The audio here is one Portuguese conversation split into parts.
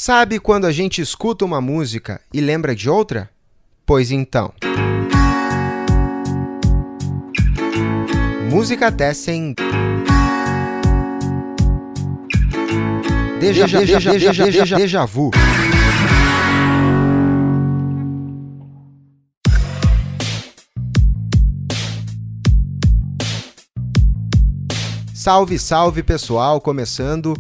Sabe quando a gente escuta uma música e lembra de outra? Pois então. Música Tessen. Déjà vu. Salve, salve pessoal, começando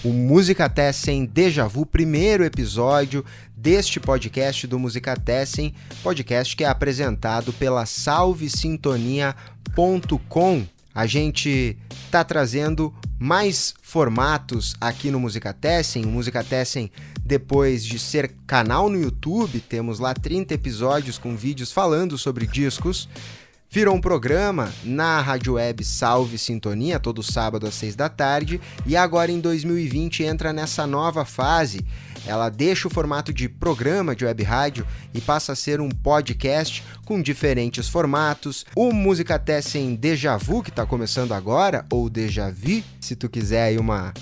o Música Tessen Déjà Vu, primeiro episódio deste podcast do Música Tessen, podcast que é apresentado pela salvesintonia.com. A gente está trazendo mais formatos aqui no Música Tessen. O Música Tessen, depois de ser canal no YouTube, temos lá 30 episódios com vídeos falando sobre discos. Virou um programa na rádio web Salve Sintonia, todo sábado às 6 da tarde, e agora em 2020 entra nessa nova fase. Ela deixa o formato de programa de web rádio e passa a ser um podcast com diferentes formatos. O Música Tessen Déjà Vu, que está começando agora, ou Déjà Vu, se tu quiser aí uma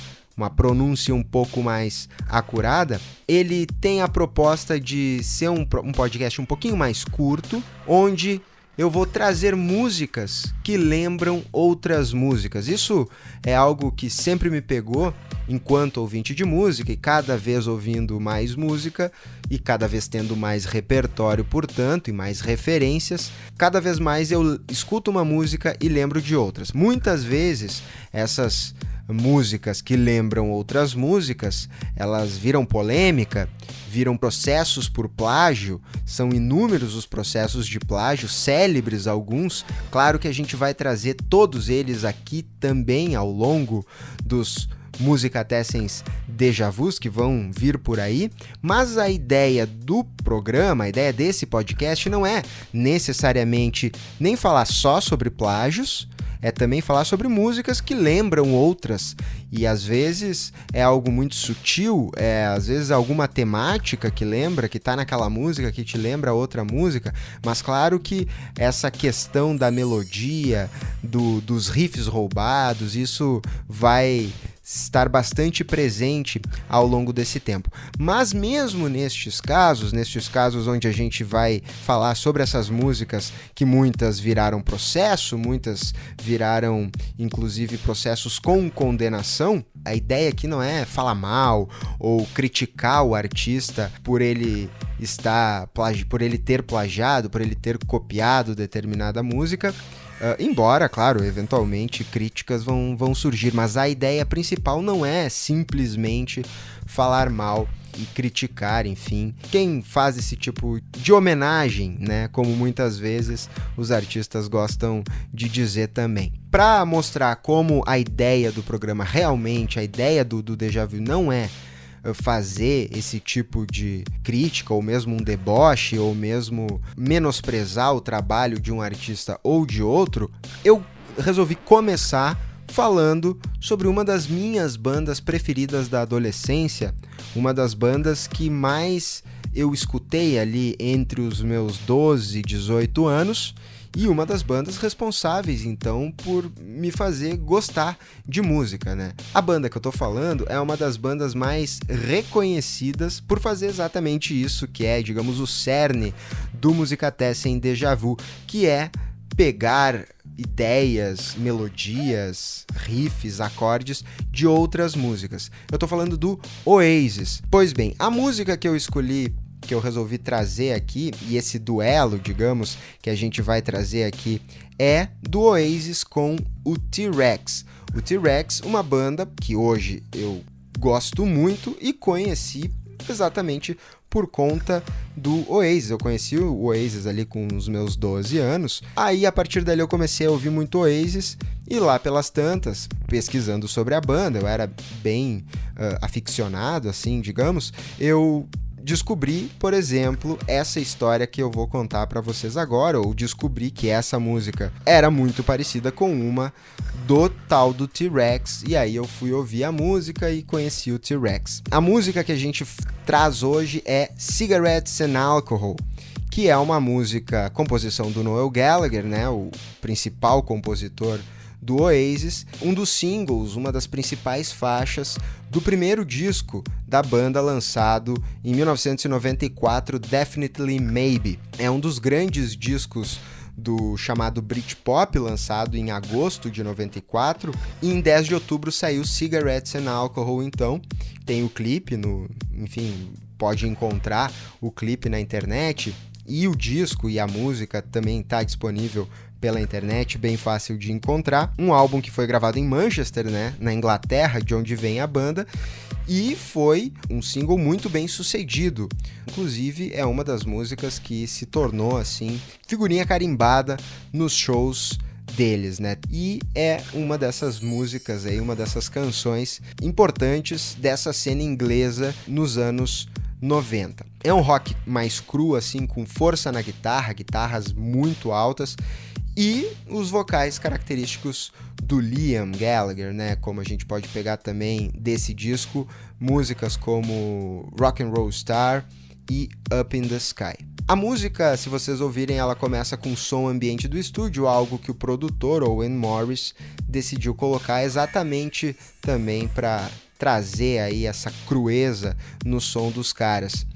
pronúncia um pouco mais acurada, ele tem a proposta de ser um podcast um pouquinho mais curto, onde eu vou trazer músicas que lembram outras músicas. Isso é algo que sempre me pegou enquanto ouvinte de música, e cada vez ouvindo mais música e cada vez tendo mais repertório, portanto, e mais referências, cada vez mais eu escuto uma música e lembro de outras. Muitas vezes essas músicas que lembram outras músicas, elas viram polêmica, viram processos por plágio, são inúmeros os processos de plágio, célebres alguns. Claro que a gente vai trazer todos eles aqui também ao longo dos Música Tessens Déjà Vus que vão vir por aí, mas a ideia do programa, a ideia desse podcast não é necessariamente nem falar só sobre plágios, é também falar sobre músicas que lembram outras, e às vezes é algo muito sutil, às vezes alguma temática que lembra, que tá naquela música que te lembra outra música, mas claro que essa questão da melodia, dos riffs roubados, isso vai estar bastante presente ao longo desse tempo. Mas mesmo nestes casos onde a gente vai falar sobre essas músicas que muitas viraram processo, muitas viraram inclusive processos com condenação, a ideia aqui não é falar mal ou criticar o artista por ele ter plagiado, por ele ter copiado determinada música. Embora, claro, eventualmente críticas vão surgir, mas a ideia principal não é simplesmente falar mal e criticar, enfim, quem faz esse tipo de homenagem, né, como muitas vezes os artistas gostam de dizer também. Para mostrar como a ideia do programa realmente, a ideia do Déjà Vu não é fazer esse tipo de crítica, ou mesmo um deboche, ou mesmo menosprezar o trabalho de um artista ou de outro, eu resolvi começar falando sobre uma das minhas bandas preferidas da adolescência, uma das bandas que mais eu escutei ali entre os meus 12 e 18 anos, e uma das bandas responsáveis, então, por me fazer gostar de música, né? A banda que eu tô falando é uma das bandas mais reconhecidas por fazer exatamente isso, que é, digamos, o cerne do Música Tessen Déjà Vu, que é pegar ideias, melodias, riffs, acordes de outras músicas. Eu tô falando do Oasis. Pois bem, a música que eu escolhi, que eu resolvi trazer aqui, e esse duelo, digamos, que a gente vai trazer aqui, é do Oasis com o T-Rex. O T-Rex, uma banda que hoje eu gosto muito e conheci exatamente por conta do Oasis. Eu conheci o Oasis ali com os meus 12 anos, aí a partir dali eu comecei a ouvir muito Oasis, e lá pelas tantas, pesquisando sobre a banda, eu era bem aficionado, assim, digamos, eu descobri, por exemplo, essa história que eu vou contar para vocês agora, ou descobri que essa música era muito parecida com uma do tal do T-Rex, e aí eu fui ouvir a música e conheci o T-Rex. A música que a gente traz hoje é Cigarettes and Alcohol, que é uma música, composição do Noel Gallagher, né, o principal compositor do Oasis, um dos singles, uma das principais faixas do primeiro disco da banda lançado em 1994, Definitely Maybe. É um dos grandes discos do chamado Britpop, lançado em agosto de 94, e em 10 de outubro saiu Cigarettes and Alcohol. Então tem o clipe, enfim, pode encontrar o clipe na internet, e o disco e a música também está disponível pela internet, bem fácil de encontrar. Um álbum que foi gravado em Manchester, né, na Inglaterra, de onde vem a banda, e foi um single muito bem sucedido. Inclusive, é uma das músicas que se tornou, assim, figurinha carimbada nos shows deles, né? E é uma dessas músicas aí, uma dessas canções importantes dessa cena inglesa nos anos 90. É um rock mais cru, assim, com força na guitarra, guitarras muito altas, e os vocais característicos do Liam Gallagher, né? Como a gente pode pegar também desse disco, músicas como Rock and Roll Star e Up in the Sky. A música, se vocês ouvirem, ela começa com som ambiente do estúdio, algo que o produtor Owen Morris decidiu colocar exatamente também para trazer aí essa crueza no som dos caras.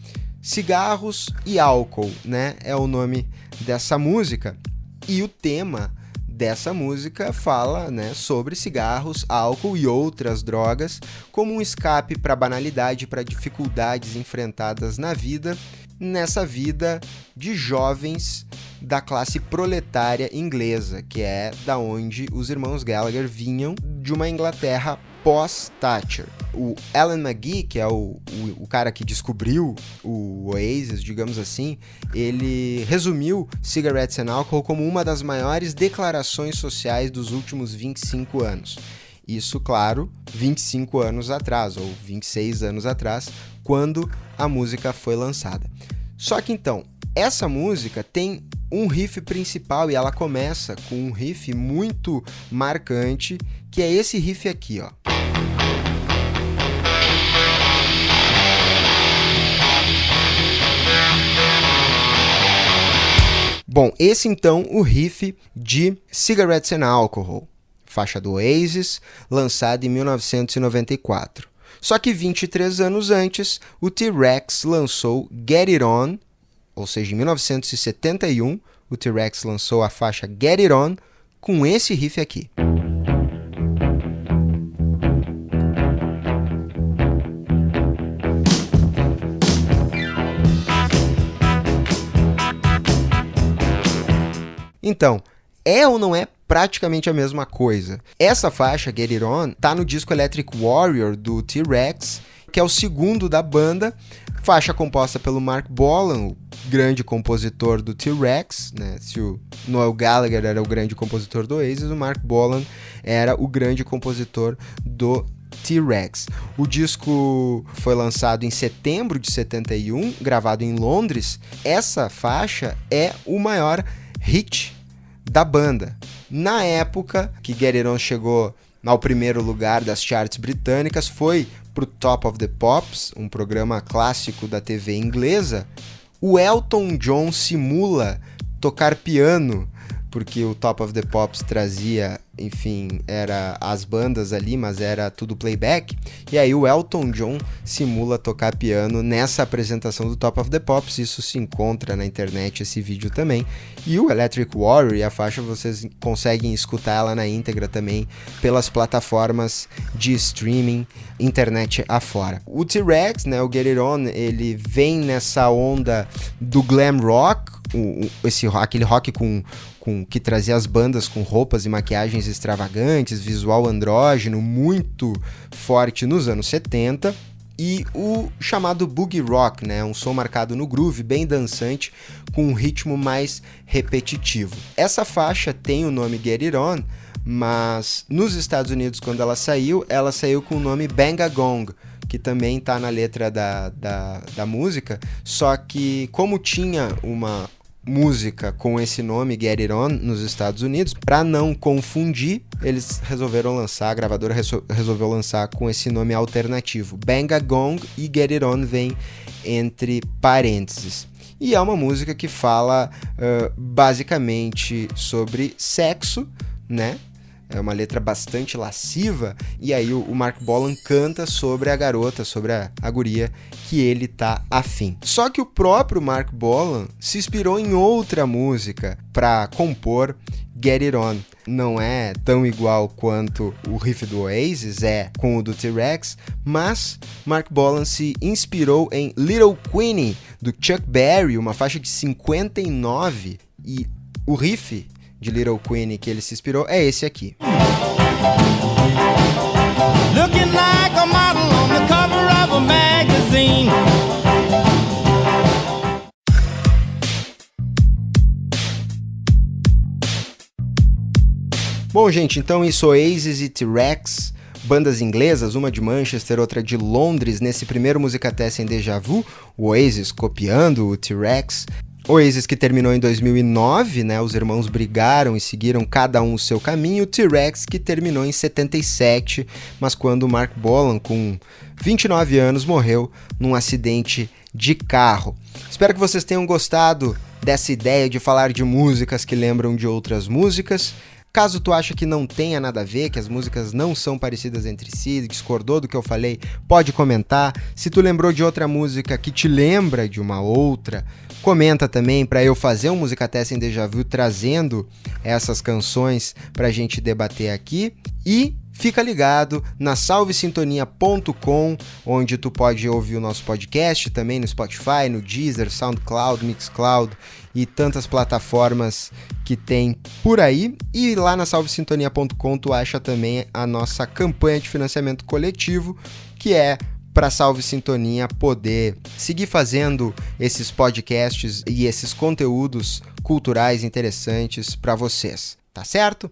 Cigarros e Álcool, né? É o nome dessa música. E o tema dessa música fala, né, sobre cigarros, álcool e outras drogas como um escape para a banalidade, para dificuldades enfrentadas na vida, nessa vida de jovens da classe proletária inglesa, que é da onde os irmãos Gallagher vinham, de uma Inglaterra pós-Thatcher. O Alan McGee, que é o cara que descobriu o Oasis, digamos assim, ele resumiu Cigarettes and Alcohol como uma das maiores declarações sociais dos últimos 25 anos. Isso, claro, 25 anos atrás, ou 26 anos atrás, quando a música foi lançada. Só que então, essa música tem um riff principal e ela começa com um riff muito marcante, que é esse riff aqui, ó. Bom, esse então o riff de Cigarettes and Alcohol, faixa do Oasis, lançada em 1994. Só que 23 anos antes, o T-Rex lançou Get It On, ou seja, em 1971, o T-Rex lançou a faixa Get It On com esse riff aqui. Então, é ou não é praticamente a mesma coisa? Essa faixa, Get It On, tá no disco Electric Warrior do T-Rex, que é o segundo da banda, faixa composta pelo Mark Bolan, o grande compositor do T-Rex, né? Se o Noel Gallagher era o grande compositor do Oasis, o Mark Bolan era o grande compositor do T-Rex. O disco foi lançado em setembro de 71, gravado em Londres. Essa faixa é o maior hit da banda. Na época que Get It On chegou ao primeiro lugar das charts britânicas, foi pro Top of the Pops, um programa clássico da TV inglesa. O Elton John simula tocar piano, porque o Top of the Pops trazia, enfim, era as bandas ali, mas era tudo playback, e aí o Elton John simula tocar piano nessa apresentação do Top of the Pops. Isso se encontra na internet, esse vídeo também, e o Electric Warrior e a faixa vocês conseguem escutar ela na íntegra também pelas plataformas de streaming, internet afora. O T-Rex, né, o Get It On, ele vem nessa onda do glam rock, aquele rock que trazia as bandas com roupas e maquiagens extravagantes, visual andrógeno muito forte nos anos 70, e o chamado boogie rock, né, um som marcado no groove, bem dançante, com um ritmo mais repetitivo. Essa faixa tem o nome Get It On, mas nos Estados Unidos, quando ela saiu com o nome Bang a Gong, que também está na letra da música, só que como tinha uma música com esse nome, Get It On, nos Estados Unidos, para não confundir, eles resolveram lançar, a gravadora resolveu lançar com esse nome alternativo. Bang a Gong e Get It On vem entre parênteses. E é uma música que fala basicamente sobre sexo, né? é uma letra bastante lasciva, e aí o Mark Bolan canta sobre a garota, sobre a guria que ele tá afim. Só que o próprio Mark Bolan se inspirou em outra música para compor Get It On. Não é tão igual quanto o riff do Oasis é com o do T-Rex, mas Mark Bolan se inspirou em Little Queenie, do Chuck Berry, uma faixa de 59, e o riff de Little Queenie que ele se inspirou é esse aqui. Looking like a model on the cover of a magazine. Bom, gente, então isso, Oasis e T-Rex, bandas inglesas, uma de Manchester, outra de Londres, nesse primeiro Musicatessen Déjà Vu, o Oasis copiando o T-Rex. Oasis que terminou em 2009, né? Os irmãos brigaram e seguiram cada um o seu caminho. T-Rex que terminou em 77, mas quando o Mark Bolan, com 29 anos, morreu num acidente de carro. Espero que vocês tenham gostado dessa ideia de falar de músicas que lembram de outras músicas. Caso tu acha que não tenha nada a ver, que as músicas não são parecidas entre si, discordou do que eu falei, pode comentar. Se tu lembrou de outra música que te lembra de uma outra, comenta também para eu fazer um Musicatessen Déjà Vu trazendo essas canções pra gente debater aqui. E fica ligado na salvesintonia.com, onde tu pode ouvir o nosso podcast também no Spotify, no Deezer, SoundCloud, Mixcloud e tantas plataformas que tem por aí. E lá na salvesintonia.com tu acha também a nossa campanha de financiamento coletivo, que é para Salve Sintonia poder seguir fazendo esses podcasts e esses conteúdos culturais interessantes para vocês, tá certo?